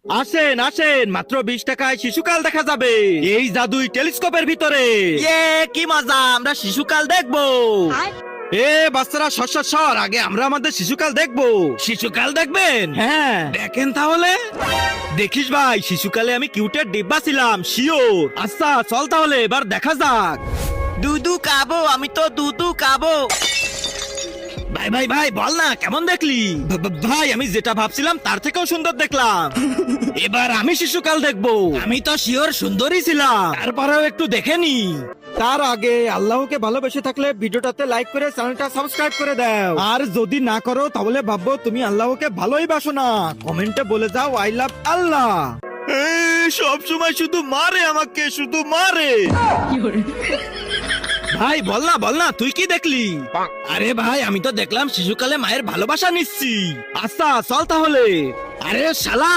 আসেন আসেন, মাত্র 20 টাকায় শিশুকাল দেখা যাবে এই জাদুই টেলিস্কোপের ভিতরে। কি মজা, আমরা শিশুকাল দেখবো। বাচ্চারা সর, আগে আমরা আমাদের শিশুকাল দেখবো। শিশুকাল দেখবেন? হ্যাঁ দেখেন তাহলে। দেখিস ভাই, শিশুকালে আমি কিউটের ডিব্বা ছিলাম শিওর। আচ্ছা চল তাহলে এবার দেখা যাক। দুধু খাবো, আমি তো দুধু খাবো। ভাই ভাই ভাই বল না, কেমন দেখলি? ভাই আমি যেটা ভাবছিলাম তার থেকেও সুন্দর দেখলাম। এবার আমি শিশুকাল দেখবো। আমি তো শিওর সুন্দরই ছিলাম, তারপরেও একটু দেখে নি। তার আগে আল্লাহকে ভালোবেসে থাকলে ভিডিওটাতে লাইক করে চ্যানেলটা সাবস্ক্রাইব করে দাও। আর যদি না করো তাহলে ভাববো তুমি আল্লাহকে ভালোই বাসো না। কমেন্টে বলে যাও আই লাভ আল্লাহ। সব সময় শুধু মারে, আমাকে শুধু মারে। ভাই বল না তুই কি দেখলি? আরে ভাই আমি তো দেখলাম শিশুকালে মায়ের ভালোবাসা নিচ্ছি। আচ্ছা চল তাহলে। আরে শালা